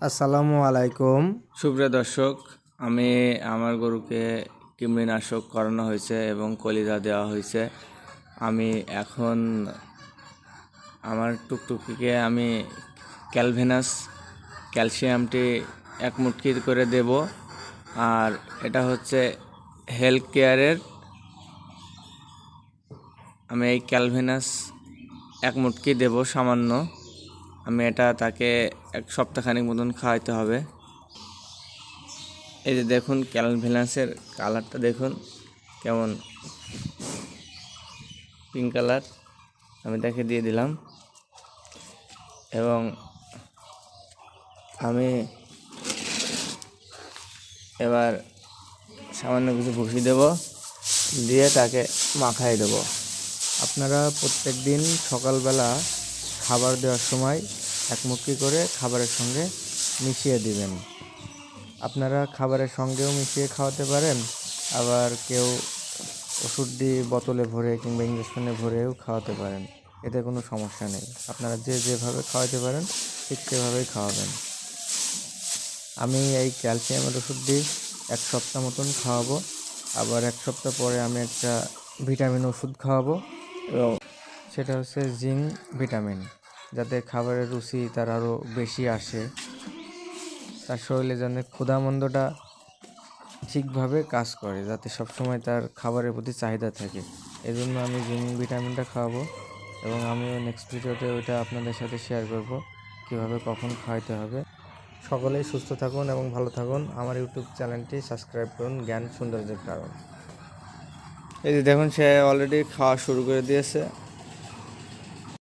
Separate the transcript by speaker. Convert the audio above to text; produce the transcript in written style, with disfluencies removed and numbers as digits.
Speaker 1: আসসালামু আলাইকুম।
Speaker 2: সুপ্রিয় দর্শক, আমি আমার গরুকে কৃমিনাশক করানো হয়েছে এবং কলিজা দেওয়া হয়েছে। আমি এখন আমার টুকটুকিকে আমি ক্যালভেনাস ক্যালসিয়ামটি এক মুটকি করে দেব। আর এটা হচ্ছে হেলথ কেয়ারের, আমি এই ক্যালভেনাস এক মুটকি দেব সামান্য। আমি এটা তাকে এক সপ্তাহখানিক মতন খাওয়াইতে হবে। এই যে দেখুন ক্যালভেনাসের কালারটা দেখুন কেমন, পিঙ্ক কালার। আমি তাকে দিয়ে দিলাম এবং আমি এবার সামান্য কিছু ভুসি দেব, দিয়ে তাকে মাখাই দেব।
Speaker 1: আপনারা প্রত্যেক দিন সকালবেলা খাবার দেওয়ার সময় এক মুটকি করে খাবারের সঙ্গে মিশিয়ে দিবেন। আপনারা খাবারের সঙ্গেও মিশিয়ে খাওয়াতে পারেন, আবার কেউ ওষুধ দিয়ে বোতলে ভরে কিংবা ইঞ্জেকশনে ভরেও খাওয়াতে পারেন। এতে কোনো সমস্যা নেই। আপনারা যেভাবে খাওয়াতে পারেন ঠিক সেভাবেই খাওয়াবেন। আমি এই ক্যালসিয়ামের ওষুধটি এক সপ্তাহ মতন খাওয়াবো, আবার এক সপ্তাহ পরে আমি একটা ভিটামিন ওষুধ খাওয়াবো, এবং সেটা হচ্ছে জিঙ্ক ভিটামিন, যাতে খাবারের রুচি তার আরও বেশি আসে, তার শরীরে যেন ক্ষুধামন্দটা ঠিকভাবে কাজ করে, যাতে সবসময় তার খাবারের প্রতি চাহিদা থাকে। এই জন্য আমি জিঙ্ক ভিটামিনটা খাওয়াবো, এবং আমিও নেক্সট ভিডিওতে ওইটা আপনাদের সাথে শেয়ার করব কীভাবে কখন খাওয়াইতে হবে। সকলেই সুস্থ থাকুন এবং ভালো থাকুন। আমার ইউটিউব চ্যানেলটি সাবস্ক্রাইব করুন, জ্ঞান সৌন্দর্যের কারণ।
Speaker 2: এই যে দেখুন সে অলরেডি খাওয়া শুরু করে দিয়েছে।